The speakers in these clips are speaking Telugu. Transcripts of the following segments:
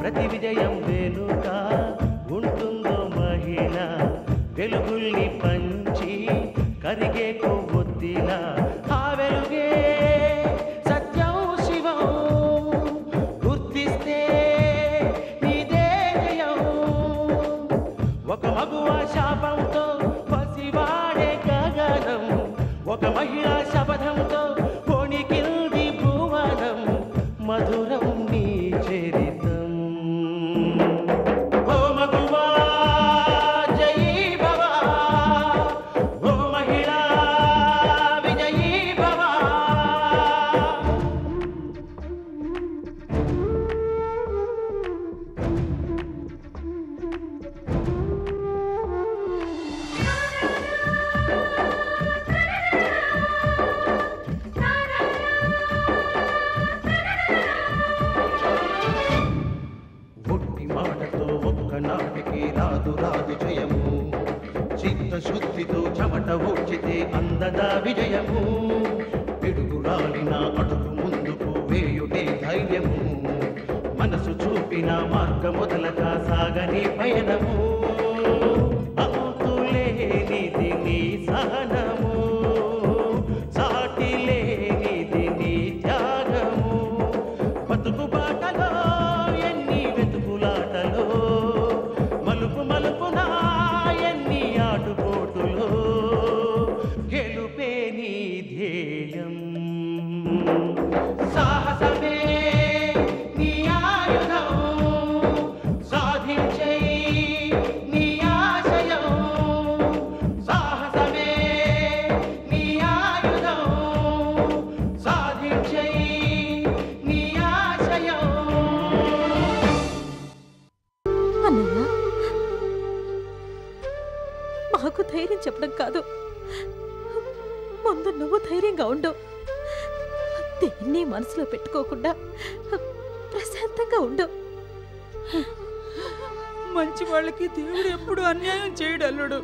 ప్రతి విజయం వెనుక ఉంటుందో మహిళ వెలుగుల్ని పంచి కరిగే కొవ్వొత్తిలా ఆ వెలుగే సత్యం శివం గుర్తిస్తే నీదే జయం ఒక మగువ శాపంతో పసివాడే గగనం ఒక మహిళా శపథంతో కొణికిల్ది భువనం మధురం నీ చరితం ఓ మగువా జయీ భవ ఓ మహిళా విజయీ భవ ఒట్టి మాటతో ఒక్కనాటికి రాదు రాదు జయము చిత్తశుద్ధితో చెమట ఓడ్చితే అందదా విజయము పిడుగు రాలిన అడుగు ముందుకు వేయుటే ధైర్యము మనసు చూపిన మార్గ మొదలగా సాగని పయనము అంతులేనిది నీ సహనము సాటి లేనిది నీ త్యాగము బతుకు బాటలో ఎన్ని వెతుకులాటలో మలుపు మలుపున ఎన్ని ఆటుపోటులో గెలుపే నీ ధ్యేయం సాహసమే నీ ఆయుధం సాధించే నీ ఆశయం సాహసమే నీ ఆయుధం సాధించే నీ ఆశయం అన్నయ్య మాకు ధైర్యం చెప్పడం కాదు ముందు నువ్వు ధైర్యంగా ఉండు దేన్ని మనసులో పెట్టుకోకుండా ప్రశాంతంగా ఉండు మంచి వాళ్ళకి దేవుడు ఎప్పుడు అన్యాయం చేయడు అల్లుడు.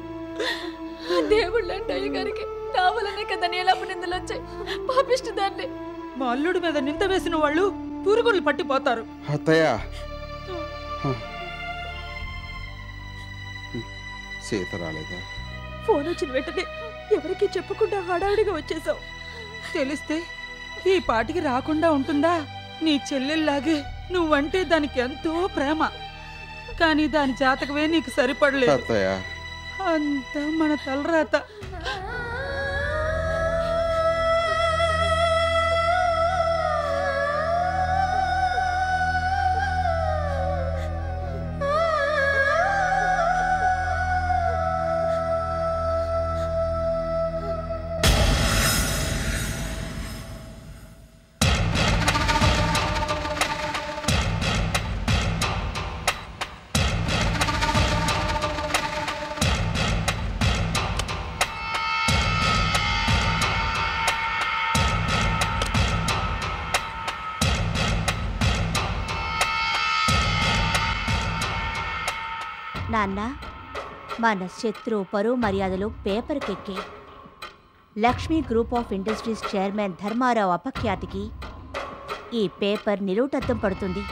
దేవుళ్ళ అయ్య గారికి నా వల్లనే కదా నీలపు నిందలు వచ్చాయి పాపిష్టి దాన్ని మా అల్లుడి మీద నింద వేసిన వాళ్ళు పురుగులు పట్టిపోతారు. అత్తయ్య సీత రాలేదా? ఫోన్ వచ్చిన వెంటనే ఎవరికి చెప్పకుండా హడావిడిగా వచ్చేసావు. తెలిస్తే ఈ పాటికి రాకుండా ఉంటుందా? నీ చెల్లెల్లాగే నువ్వంటే దానికి ఎంతో ప్రేమ, కానీ దాని జాతకమే నీకు సరిపడలేదు. అత్తయ్య అంతా మన తలరాత. నాన్న, మన శత్రు పరువు మర్యాదలు పేపర్కెక్కే. Lakshmi group of industries chairman Dharmarao అపఖ్యాతికి ఈ పేపర్ నిలువుటద్దం పడుతుంది.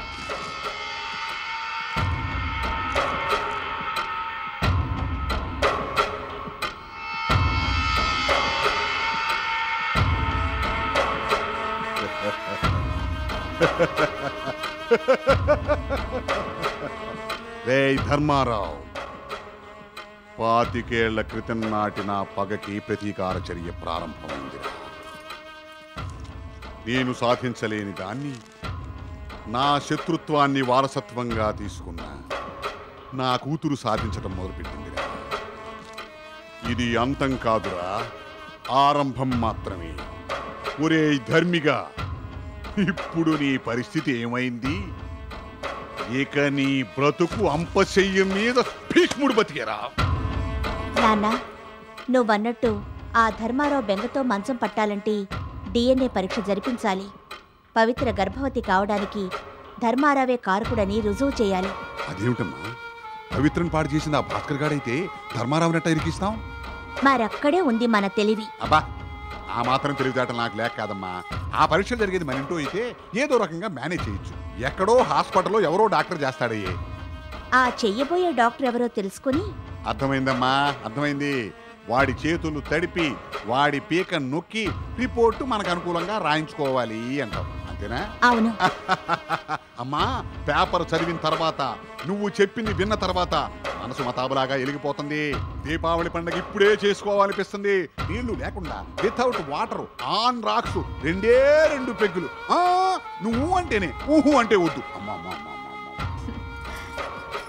రేయ్ ధర్మారావు, 25 ఏళ్ల క్రితం నాటిన పగకి ప్రతీకార చర్య ప్రారంభమైందిరా. నేను సాధించలేని దాన్ని, నా శత్రుత్వాన్ని వారసత్వంగా తీసుకున్నా నా కూతురు సాధించడం మొదలుపెట్టిందిరా. ఇది అంతం కాదురా, ఆరంభం మాత్రమే. ఒరే ధర్మిగా, ఇప్పుడు నీ పరిస్థితి ఏమైంది? ఇక నీ బ్రతుకు అంపశయ్యం మీద భీష్ముడు బతికేరా. నాన్న, నువ్వన్నట్టు ఆ ధర్మారావు బెంగతో మంచం పట్టాలంటే DNA పరీక్ష జరిపించాలి. పవిత్ర గర్భవతి కావడానికి ధర్మారావే కారకుడని రుజువు చేయాలి. అదేమిటమ్మా, పవిత్రను పాడు చేసింది ఆ భాస్కర్ గాడైతే ధర్మారావునట్ట ఇరికిస్తాం? మరక్కడే ఉంది మన తెలివి. అబ్బా, ఆ మాత్రం తెలివితేటలు నాకు లేక కాదమ్మా. ఆ పరీక్ష జరిగేది మన ఇంటో అయితే ఏదో రకంగా మేనేజ్ చేయొచ్చు. ఎక్కడో హాస్పిటల్లో ఎవరో డాక్టర్ చేస్తాడయ్యే. ఆ చెయ్యబోయే డాక్టర్ ఎవరో తెలుసుకుని అర్థమైందమ్మా, అర్థమైంది. వాడి చేతులు తడిపి వాడి పీక నొక్కి రిపోర్టు మనకు అనుకూలంగా రాయించుకోవాలి అంటావు, అంతేనా? అవును. అమ్మా, పేపర్ చదివిన తర్వాత నువ్వు చెప్పింది విన్న తర్వాత మనసు మతాబులాగా ఎలిగిపోతుంది. దీపావళి పండుగ ఇప్పుడే చేసుకోవాలనిపిస్తుంది. నీళ్లు లేకుండా వితౌట్ వాటర్ ఆన్ రాక్స్ 2 పెగ్గులు. నువ్వు అంటేనే ఊహు అంటే వద్దు. అమ్మా అమ్మా అమ్మా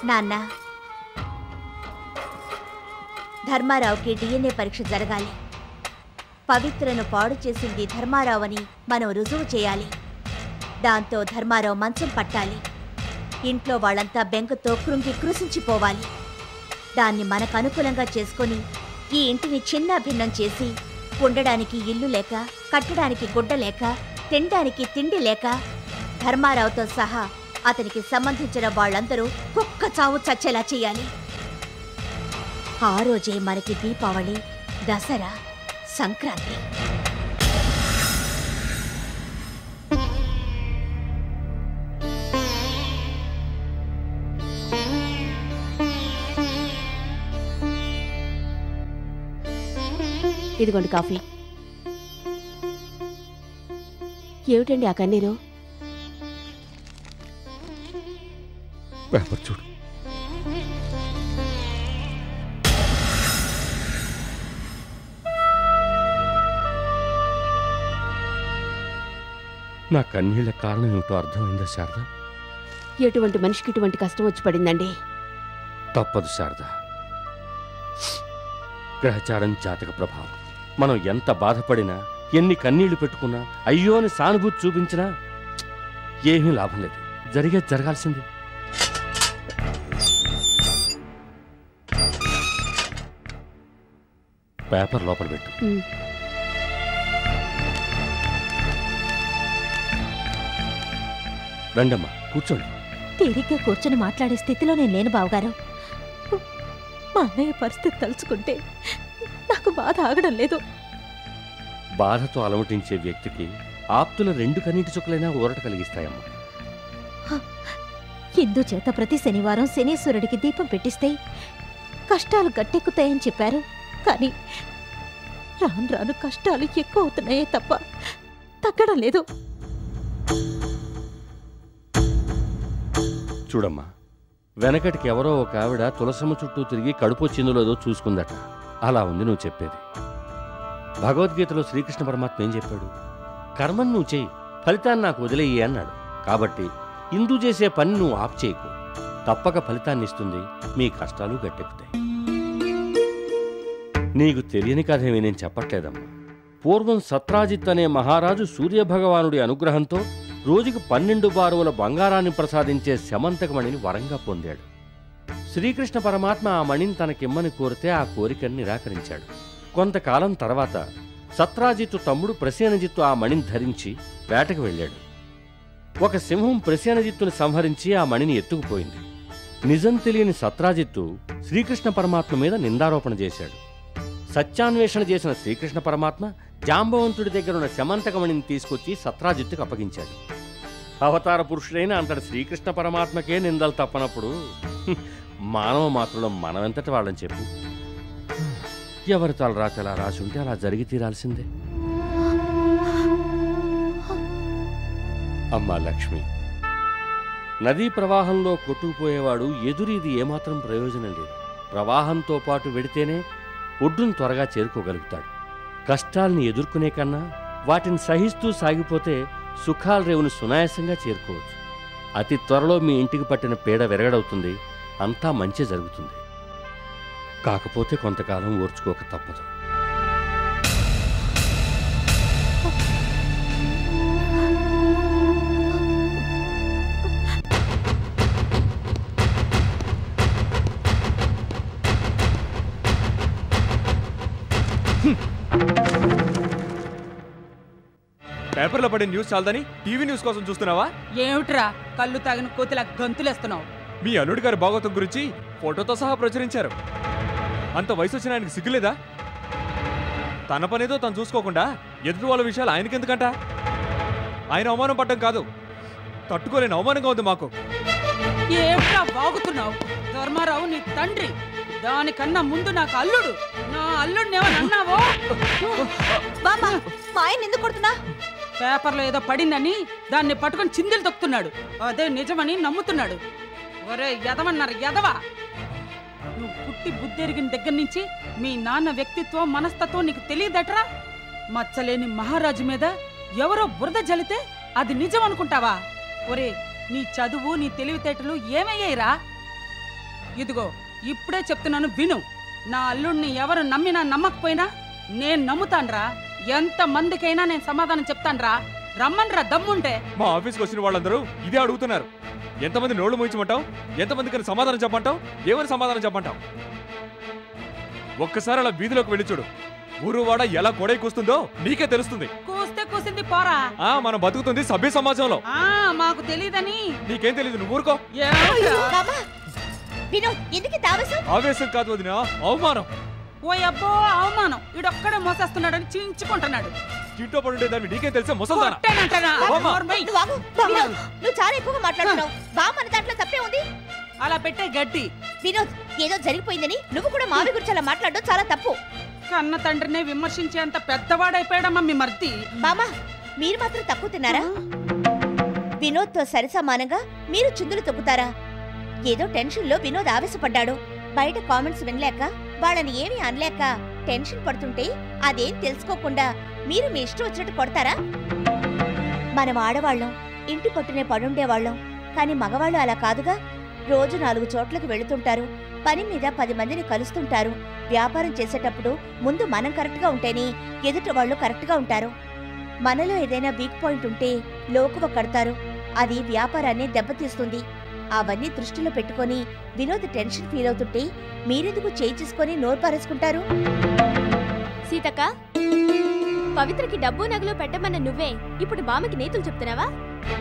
నాన్న, ధర్మారావుకి డిఎన్ఏ పరీక్ష జరగాలి. పవిత్రను పాడు చేసింది ధర్మారావు అని మనం రుజువు చేయాలి. దాంతో ధర్మారావు మంచం పట్టాలి. ఇంట్లో వాళ్ళంతా బెంగతో కృంగి కృషించిపోవాలి. దాన్ని మనకు అనుకూలంగా చేసుకొని ఈ ఇంటిని చిన్న భిన్నం చేసి ఉండడానికి ఇల్లు లేక, కట్టడానికి గుడ్డ లేక, తినడానికి తిండి లేక, ధర్మారావుతో సహా అతనికి సంబంధించిన వాళ్ళందరూ కుక్క చావు చచ్చేలా చేయాలి. ఆ రోజే మనకి దీపావళి, దసరా, సంక్రాంతి. ఇదిగోండి కాఫీ. ఏమిటండి ఆ కన్నీరు? పేపర్ చూడు. నా కన్నీళ్ళ కారణం ఏమిటో అర్థమైందా శారద? ఎటువంటి మనిషికి ఇటువంటి కష్టం వచ్చి పడిందండి? తప్పదు శారద. గ్రహచారం, జాతక ప్రభావం. మనం ఎంత బాధపడినా, ఎన్ని కన్నీళ్లు పెట్టుకున్నా, అయ్యో అని సానుభూతి చూపించినా ఏమీ లాభం లేదు. జరిగేది జరగాల్సింది. పేపర్ లోపల పెట్టు. రండమ్మా, కూర్చోండి. తీరిగ్గా కూర్చొని మాట్లాడే స్థితిలో నేను లేను బావగారు. మా అన్నయ్య పరిస్థితి తలుచుకుంటే నాకు బాధ ఆగడం లేదు. బాధతో అలమటించే వ్యక్తికి ఆప్తుల 2 కన్నీటి చుక్కలైనా ఊరట కలిగిస్తాయమ్మా. ఇందుచేత ప్రతి శనివారం శనీశ్వరుడికి దీపం పెట్టిస్తే కష్టాలు గట్టెక్కుతాయని చెప్పారు. కానీ రాను రాను కష్టాలు ఎక్కువ అవుతున్నాయే తప్ప తగ్గడం లేదు. చూడమ్మా, వెనకటికి ఎవరో ఒక ఆవిడ తులసమ్మ చుట్టూ తిరిగి కడుపు చిందులోదో చూసుకుందట. అలా ఉంది నువ్వు చెప్పేది. భగవద్గీతలో శ్రీకృష్ణ పరమాత్మ ఏం చెప్పాడు? కర్మను నువ్వు చేయి, ఫలితాన్ని నాకు వదిలేయి అన్నాడు. కాబట్టి ఇందు చేసే పని నువ్వు ఆప్ చేయకు, తప్పక ఫలితాన్ని ఇస్తుంది. మీ కష్టాలు గట్టెక్కుతాయి. నీకు తెలియని కథేమీ నేను చెప్పట్లేదమ్మా. పూర్వం సత్రాజిత్ అనే మహారాజు సూర్యభగవానుడి అనుగ్రహంతో రోజుకి 12 బారువుల బంగారాన్ని ప్రసాదించే శమంతకమణిని వరంగా పొందాడు. శ్రీకృష్ణ పరమాత్మ ఆ మణిని తనకిమ్మని కోరితే ఆ కోరికను నిరాకరించాడు. కొంతకాలం తర్వాత సత్రాజిత్తు తమ్ముడు ప్రసేనజిత్తు ఆ మణిని ధరించి వేటకు వెళ్ళాడు. ఒక సింహం ప్రసేనజిత్తుని సంహరించి ఆ మణిని ఎత్తుకుపోయింది. నిజం తెలియని సత్రాజిత్తు శ్రీకృష్ణ పరమాత్మ మీద నిందారోపణ చేశాడు. సత్యాన్వేషణ చేసిన శ్రీకృష్ణ పరమాత్మ జాంబవంతుడి దగ్గరున్న శమంతకమణిని తీసుకొచ్చి సత్రాజిత్తుకు అప్పగించాడు. అవతార పురుషుడైన అంతటి శ్రీకృష్ణ పరమాత్మకే నిందలు తప్పనప్పుడు మానవ మాత్రులం మనమెంతటి వాళ్ళని చెప్పు. ఎవరి తలరాత ఎలా రాసి ఉంటే అలా జరిగి తీరాల్సిందే. అమ్మా లక్ష్మి, నదీ ప్రవాహంలో కొట్టుకుపోయేవాడు ఎదురీది ఏమాత్రం ప్రయోజనం లేదు. ప్రవాహంతో పాటు వెడితేనే ఒడ్డును త్వరగా చేరుకోగలుగుతాడు. కష్టాల్ని ఎదుర్కొనే కన్నా వాటిని సహిస్తూ సాగిపోతే సుఖాల రేవును సునాయాసంగా చేరుకోవచ్చు. అతి త్వరలో మీ ఇంటికి పట్టిన పీడ విరగడవుతుంది. అంతా మంచి జరుగుతుంది. కాకపోతే కొంతకాలం ఓర్చుకోక తప్పదు. పేపర్లో పడే న్యూస్ చాలదని టీవీ న్యూస్ కోసం చూస్తున్నావా? ఏమిట్రా కళ్ళు తాగిన కోతిలా గంతులేస్తున్నావు? మీ అల్లుడి గారి భాగవతం గురించి ఫోటోతో సహా ప్రచురించారు. అంత వయసు వచ్చిన ఆయనకి సిగ్గులేదా? తన పనేదో తను చూసుకోకుండా ఎదుటి వాళ్ళ విషయాలు ఆయనకెందుకంట? ఆయన అవమానం పడ్డం కాదు, తట్టుకోలేని అవమానంగా ఉంది మాకు. ఏమిటా బాగుతున్నావు? ధర్మారావు నీ తండ్రి, దానికన్నా ముందు నాకు అల్లుడు. నా అల్లుడినేమని అన్నావో? బామ్మ, మా ఆయన ఎందుకు కొడుతున్నా? పేపర్లో ఏదో పడిందని దాన్ని పట్టుకొని చిందులు తొక్కుతున్నాడు. అదే నిజమని నమ్ముతున్నాడు. ఒరే ఎదవన్నారు ఎదవా! నువ్వు పుట్టి బుద్ధెరిగిన దగ్గర నుంచి మీ నాన్న వ్యక్తిత్వం మనస్తత్వం నీకు తెలియదట్రా? మచ్చలేని మహారాజు మీద ఎవరో బురద జలితే అది నిజం అనుకుంటావా? ఒరే, నీ చదువు నీ తెలివితేటలు ఏమయ్యాయిరా? ఇదిగో ఇప్పుడే చెప్తున్నాను విను. నా అల్లుడిని ఎవరు నమ్మినా నమ్మకపోయినా నేను నమ్ముతాన్రా. ఎంత మందికైనా నేను సమాధానం చెప్తాన్రా. రమ్మన్రా దమ్ముంటే. మా ఆఫీస్కి వచ్చిన వాళ్ళందరూ ఇదే అడుగుతున్నారు. ఎంతమంది నోళ్లు మోయించమంటావు? ఎంతమందికి సమాధానం చెప్పంటావు? ఏమని సమాధానం చెప్పంటావు? ఒక్కసారి అలా వీధిలోకి వెళ్ళి చూడు. ఊరువాడ ఎలా కొడై కూస్తుందో నీకే తెలుస్తుంది. కూస్తే కూసింది పోరా. మనం బతుకుతుంది సభ్య సమాజంలో. మాకు తెలీదని. నీకేం తెలీదు, నువ్వు ఊరుకో. ఆవేశం కాదు వదినా, అవమానం. ఓ అబ్బో అవమానం! ఈడొక్కడే మోసేస్తున్నాడని చించుకుంటున్నాడు. చింటో పడుండే దాన్ని నీకేం తెలిసే ముసల్దానా? నువ్వు చాలా ఎక్కువగా మాట్లాడుతున్నావు. బామ్మని దాంట్లో తప్పే ఉంది. అలా పెట్టే గడ్డి. వినోద్, ఏదో జరిగిపోయిందని నువ్వు కూడా మావి గురించి అలా మాట్లాడడం చాలా తప్పు. కన్న తండ్రినే విమర్శించేంత పెద్దవాడైపోయాడమ్మా మీ మర్ది. బామ్మ, మీరు మాత్రం తక్కువ తిన్నారా? వినోద్ తో సరిసమానంగా మీరు చిందులు తొక్కుతారా? ఏదో టెన్షన్ లో వినోద్ ఆవేశపడ్డాడు. బయట కామెంట్స్ వినలేక, వాళ్ళని ఏమీ అనలేక టెన్షన్ పడుతుంటే అదేం తెలుసుకోకుండా మీరు మీ ఇష్టం వచ్చినట్టు కొడతారా? మనం ఆడవాళ్ళం ఇంటి పట్టునే పడుండేవాళ్ళం. కానీ మగవాళ్ళు అలా కాదుగా. రోజు 4 చోట్లకు వెళుతుంటారు. పని మీద 10 మందిని కలుస్తుంటారు. వ్యాపారం చేసేటప్పుడు ముందు మనం కరెక్ట్గా ఉంటేనే ఎదుటి వాళ్ళు కరెక్ట్గా ఉంటారు. మనలో ఏదైనా వీక్ పాయింట్ ఉంటే లోకువ కడతారు. అది వ్యాపారాన్ని దెబ్బతీస్తుంది. అవన్నీ దృష్టిలో పెట్టుకొని వినోద్ టెన్షన్ ఫీల్ అవుతుంటే మీరెందుకు చేయి చేసుకొని నోరు పారేసుకుంటారు? సీతక్క, పవిత్రకి డబ్బు నగలు పెట్టమన్న నువ్వే ఇప్పుడు బామ్మకి నీతులు చెప్తున్నావా?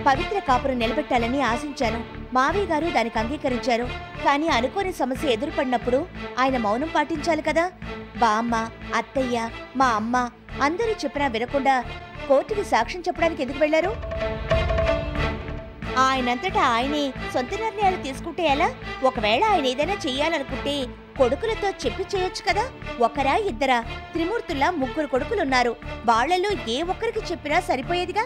పవిత్ర కాపురం నిలబెట్టాలని ఆశించాను. మావయ్య గారు దానికి అంగీకరించారు. కానీ అనుకోని సమస్య ఎదురుపడినప్పుడు ఆయన మౌనం పాటించాలి కదా. బామ్మ, అత్తయ్య, మా అమ్మ అందరూ చెప్పినా వినకుండా కోర్టుకి సాక్ష్యం చెప్పడానికి ఎందుకు వెళ్లారు? ఆయనంతటా ఆయనే సొంత నిర్ణయాలు తీసుకుంటే ఎలా? ఒకవేళ ఆయన ఏదైనా చెయ్యాలనుకుంటే కొడుకులతో చెప్పి చేయొచ్చు కదా. ఒకరా ఇద్దరా? త్రిమూర్తుల్లా 3 కొడుకులున్నారు. వాళ్లలో ఏ ఒక్కరికి చెప్పినా సరిపోయేదిగా.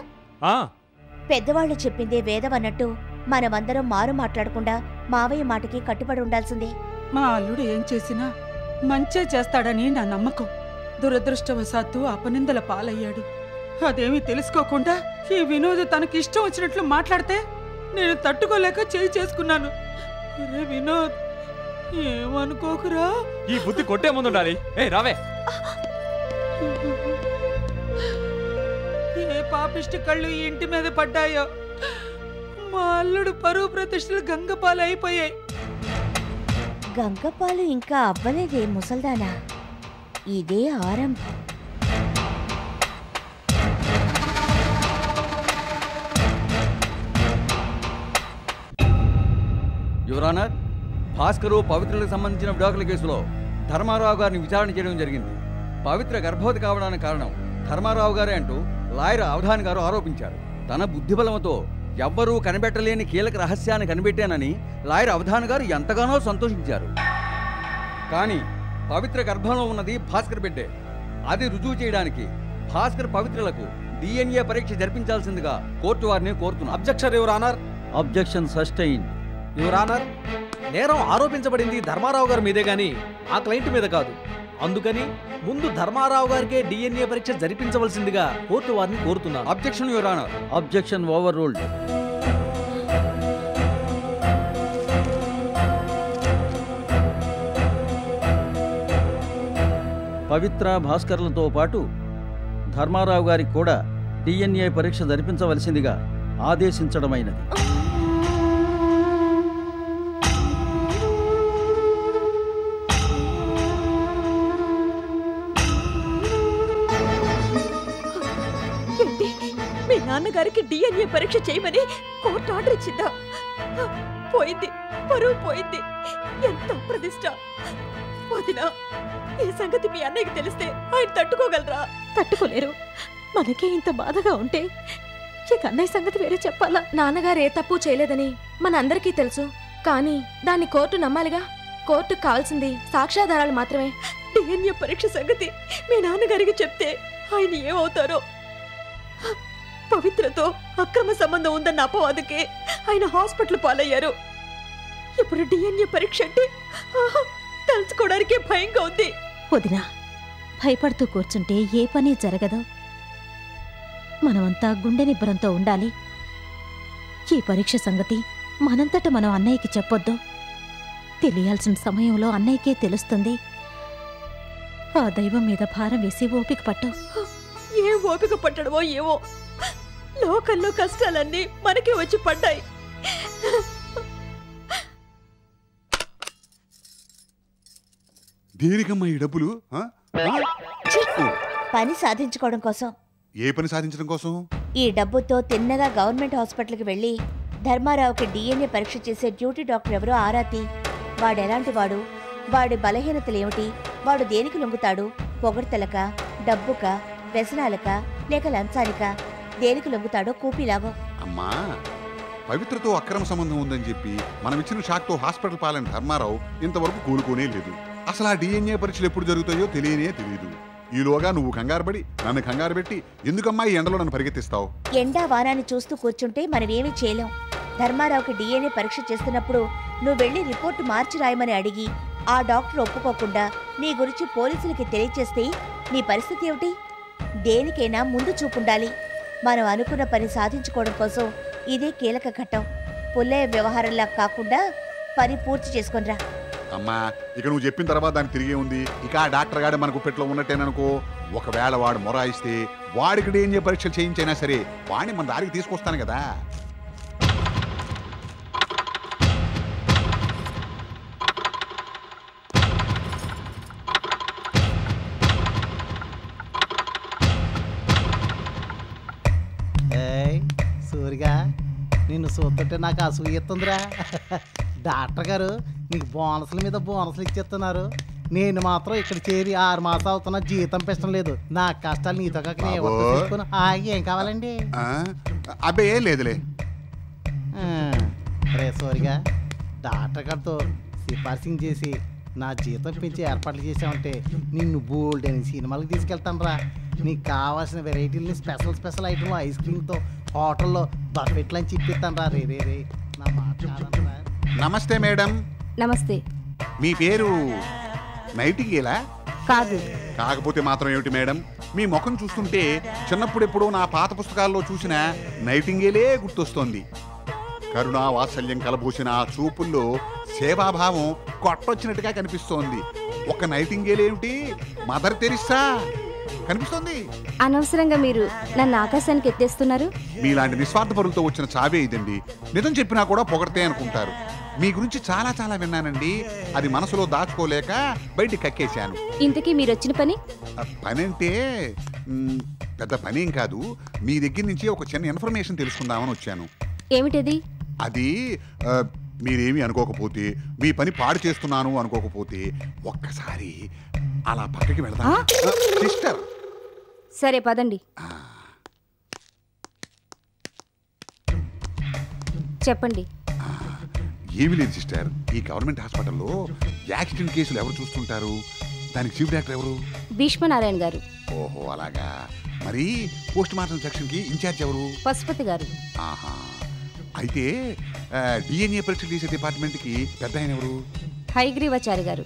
పెద్దవాళ్లు చెప్పిందే వేదం అన్నట్టు మనమందరం మారు మాట్లాడకుండా మావయ్య మాటకి కట్టుబడి ఉండాల్సిందే. మా అల్లుడు ఏం చేసినా మంచే చేస్తాడని నా నమ్మకం. దురదృష్టవశాత్తు అపనిందల పాలయ్యాడు. అదేమీ తెలుసుకోకుండా ఈ వినోద్ తనకి ఇష్టం వచ్చినట్లు మాట్లాడితే నేను తట్టుకోలేక చేయి చేసుకున్నాను. వినోద్, ఏమనుకోకురా. ఈ బుద్ధి కొట్టే ముందుండాలి. రావే. ఏ పాపిష్టి కళ్ళు ఈ ఇంటి మీద పడ్డాయో. మా అల్లుడు పరువు ప్రతిష్టలు గంగపాలు అయిపోయాయి. గంగపాలు ఇంకా అవ్వలేదే ముసల్దానా. ఇదే ఆరంభం. యువర్ ఆనర్, భాస్కరు పవిత్రకు సంబంధించిన విడాకుల కేసులో ధర్మారావు గారిని విచారణ చేయడం జరిగింది. పవిత్ర గర్భవతి కావడానికి కారణం ధర్మారావు గారే అంటూ లాయర్ అవధాన్ గారు ఆరోపించారు. తన బుద్ధిబలంతో ఎవ్వరూ కనిపెట్టలేని కీలక రహస్యాన్ని కనిపెట్టానని లాయర్ అవధాన్ గారు ఎంతగానో సంతోషించారు. కానీ పవిత్ర గర్భంలో ఉన్నది భాస్కర్ బిడ్డే. అది రుజువు చేయడానికి భాస్కర్ పవిత్రలకు DNA పరీక్ష జరిపించాల్సిందిగా కోర్టు వారిని కోరుతున్నారు. Objection your honour. Objection sustained. Your honour, నేరం ఆరోపించబడింది ధర్మారావు గారి మీదే గాని ఆ క్లయింట్ మీద కాదు. అందుకని ముందు ధర్మారావు గారికే DNA పరీక్ష జరిపించవలసిందిగా కోర్టు వారిని కోరుతున్నారు. Objection your honour. Objection overruled. Pavitra భాస్కర్లతో పాటు ధర్మారావు గారికి కూడా DNA పరీక్ష జరిపించవలసిందిగా ఆదేశించడమైనది. మీ నాన్నగారికి DNA పరీక్ష చేయమని కోర్టు ఆర్డర్ ఇచ్చిందా? పోయింది, పరువు పోయింది. ఎంత ప్రతిష్ట. వదినా, ఈ సంగతి మీ అన్నయ్యకి తెలిస్తే ఆయన తట్టుకోగలరా? తట్టుకోలేరు. మనకే ఇంత బాధగా ఉంటే ఇక అన్నయ్య సంగతి వేరే చెప్పాలా? నాన్నగారు ఏ తప్పు చేయలేదని మనందరికీ తెలుసు. కానీ దాన్ని కోర్టు నమ్మాలిగా. కోర్టుకు కావాల్సింది సాక్ష్యాధారాలు మాత్రమే. డిఎన్ఏ పరీక్ష సంగతి మీ నాన్నగారికి చెప్తే ఆయన ఏమవుతారో. పవిత్రతో అక్రమ సంబంధం ఉందన్న అపవాదుకే ఆయన హాస్పిటల్ పాలయ్యారు. ఇప్పుడు డిఎన్ఏ పరీక్ష అంటే తలుచుకోవడానికే భయంగా ఉంది. వదినా, భయపడుతూ కూర్చుంటే ఏ పని జరగదు. మనమంతా గుండె నిబ్బరంతో ఉండాలి. ఈ పరీక్ష సంగతి మనంతట మనం అన్నయ్యకి చెప్పొద్దు. తెలియాల్సిన సమయంలో అన్నయ్యకే తెలుస్తుంది. ఆ దైవం మీద భారం వేసి ఓపిక పట్టు. ఏ ఓపిక పట్టడమో ఏవో, లోకల్లో కష్టాలన్నీ మనకి వచ్చి పడ్డాయి. దేనికమ్మా ఈ డబ్బులు? పని సాధించుకోవడం కోసం. ఏ పని సాధించడం కోసం? ఈ డబ్బుతో తిన్నగా గవర్నమెంట్ హాస్పిటల్కి వెళ్ళి ధర్మారావుకి డిఎన్ఏ పరీక్ష చేసే డ్యూటీ డాక్టర్ ఎవరో ఆరాతి. వాడెలాంటి వాడు, వాడి బలహీనతలేమిటి, వాడు దేనికి లొంగుతాడు, పొగడ్తలక, డబ్బుక, వ్యసనాలక, లేక లంచానిక, దేనికి లొంగుతాడో కూపీలాగో. అమ్మా, పవిత్రతో అక్రమ సంబంధం ఉందని చెప్పి మనం ఇచ్చిన షాక్తో హాస్పిటల్ పాలైన ధర్మారావు ఇంతవరకు కూలుకోనే లేదు. అసలు ఆ డిఎన్ఏ పరీక్షలు ఎప్పుడు జరుగుతాయో తెలియదు. ఈలోగా నువ్వు కంగారు పడి నన్ను కంగారు పెట్టి ఎందుకమ్మా ఈ ఎండలో నన్ను పరిగెత్తిస్తావు? ఎండా వానాన్ని చూస్తూ కూర్చుంటే మనమేమీ చేయలేం. ధర్మారావుకి డిఎన్ఏ పరీక్ష చేస్తున్నప్పుడు నువ్వు వెళ్ళి రిపోర్టు మార్చి రాయమని అడిగి ఆ డాక్టర్ ఒప్పుకోకుండా నీ గురించి పోలీసులకి తెలియచేస్తే నీ పరిస్థితి ఏమిటి? దేనికైనా ముందు చూపుండాలి. మనం అనుకున్న పని సాధించుకోవడం కోసం ఇదే కీలక ఘట్టం. పుల్లయ్య వ్యవహారంలా కాకుండా పని పూర్తి చేసుకొనిరా. అమ్మా, ఇక నువ్వు చెప్పిన తర్వాత దానికి తిరిగే ఉంది. ఇక ఆ డాక్టర్ గారు మన గుప్పెట్లో ఉన్నట్టేననుకో, ఒకవేళ వాడు మొరాయిస్తే వాడికి డిఎన్ఏ పరీక్షలు చేయించైనా సరే వాడిని మన దారికి తీసుకొస్తాను కదా. సూరిగా, నిన్ను చూస్తుంటే నాకు అసూయెత్తుందిరా. డాక్టర్ గారు నీకు బోనస్ల మీద బోనస్లు ఇచ్చేస్తున్నారు. నేను మాత్రం ఇక్కడ చేరి 6 మాసాలు అవుతున్నా, జీతం పెంచడం లేదు. నా కష్టాలు నీతో కాక ఏం కావాలండి? అబ్బే ఏం లేదులే. రే సూరిగా, డాక్టర్ గారితో సిఫార్సింగ్ చేసి నా జీతం పెంచి ఏర్పాట్లు చేసామంటే నిన్ను బోల్డ్ అని సినిమాలకు తీసుకెళ్తాను రా. నీకు కావాల్సిన వెరైటీలని స్పెషల్ ఐటమ్ ఐస్ క్రీమ్తో హోటల్లో బఫెట్లు అని చెప్పిస్తాను రా. రే నా మాట. నమస్తే మేడం. నమస్తే. మీ పేరు నైటింగేలా? కాదు. కాకపోతే మాత్రం ఏమిటి మేడం, మీ ముఖం చూస్తుంటే చిన్నప్పుడెప్పుడో నా పాత పుస్తకాల్లో చూసిన నైటింగేలే గుర్తొస్తోంది. కరుణా వాత్సల్యం కలబూసిన ఆ చూపుల్లో సేవాభావం కొట్టొచ్చినట్టుగా కనిపిస్తోంది. ఒక నైటింగేలేమిటి, మదర్ తెరిస్సా కనిపిస్తోంది. అనవసరంగా మీరు నన్ను ఆకాశానికి ఎత్తేస్తున్నారు. మీలాంటి నిస్వార్థపరులతో వచ్చిన చావే ఇదండి. నిజం చెప్పినా కూడా పొగడితే అనుకుంటారు. మీ గురించి చాలా విన్నానండి. అది మనసులో దాచుకోలేక బయటికి కక్కేశాను. ఇంతకీ మీరు వచ్చిన పని? పని అంటే పెద్ద పనేం కాదు. మీ దగ్గర నుంచి ఒక చిన్న ఇన్ఫర్మేషన్ తెలుసుకుందామని వచ్చాను. ఏమిటది? అది మీరేమీ అనుకోకపోతే, మీ పని పాడు చేస్తున్నాను అనుకోకపోతే ఒక్కసారి అలా పక్కకి వెళదాం సిస్టర్. సరే పదండి. చెప్పండి. ఏమీ లేదు సిస్టర్, ఈ గవర్నమెంట్ హాస్పిటల్లో యాక్సిడెంట్ కేసులు ఎవరు చూస్తుంటారు? దానికి చీఫ్ డాక్టర్ ఎవరు? భీష్మనారాయణ గారు. ఓహో అలాగా. మరి పోస్ట్ మార్టం సెక్షన్కి ఇన్ఛార్జ్ ఎవరు? పశుపతి గారు. ఆహా, అయితే డిఎన్ఏ పరీక్షలు చేసే డిపార్ట్మెంట్కి పెద్ద ఆయన ఎవరు? హైగ్రీవాచారి గారు.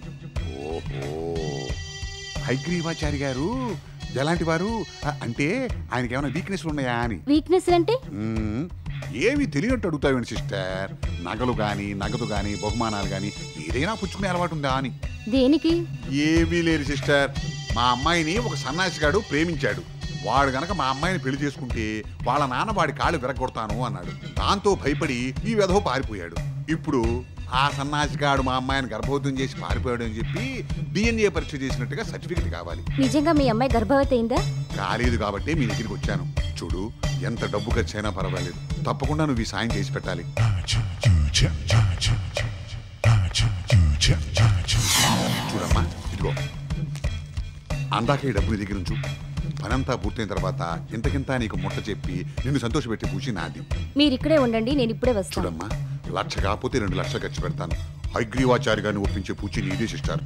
ఓహో, హైగ్రీవాచారి గారు ఎలాంటి వారు? అంటే ఆయనకి ఏమైనా వీక్నెస్లు ఉన్నాయా అని. వీక్నెస్ అంటే ఏమి తెలియనట్టు అడుగుతావేంటి సిస్టర్? నగలు గాని, నగదు గాని, బహుమానాలు గాని ఏదైనా పుచ్చుకునే అలవాటు ఉందా అని. దేనికి? ఏమీ లేదు సిస్టర్, మా అమ్మాయిని ఒక సన్నాసిగాడు ప్రేమించాడు. వాడు గనక మా అమ్మాయిని పెళ్లి చేసుకుంటే వాళ్ళ నాన్న వాడి కాళ్ళు విరగొడతాను అన్నాడు. దాంతో భయపడి ఈ వెధవ పారిపోయాడు. ఇప్పుడు ఆ సన్నాసిగాడు మా అమ్మాయిని గర్భవతం చేసి పారిపోయాడు అని చెప్పి డిఎన్ఏ పరీక్ష చేసినట్టుగా సర్టిఫికెట్ కావాలి. నిజంగా మీ అమ్మాయి గర్భవతి అయిందా? కాలేదు కాబట్టి మీ దగ్గరికి వచ్చాను. చూడు, ఎంత డబ్బు ఖర్చు అయినా పర్వాలేదు, తప్పకుండా నువ్వు ఈ సాయం చేసి పెట్టాలి. చూడమ్మా, ఇదిగో అందాక ఈ డబ్బు నీ దగ్గర ఉంచు. పనంతా పూర్తయిన తర్వాత ఇంతకింత నీకు ముట్ట చెప్పి నిన్ను సంతోషపెట్టే పూచి నాది. మీరిక్కడే ఉండండి, నేను ఇప్పుడే వస్తాను. చూడమ్మా, 1,00,000 కాకపోతే 2 లక్షలు ఖర్చు పెడతాను. హైగ్రీవాచారి గారిని ఒప్పించే పూచి నీదే సిస్టర్.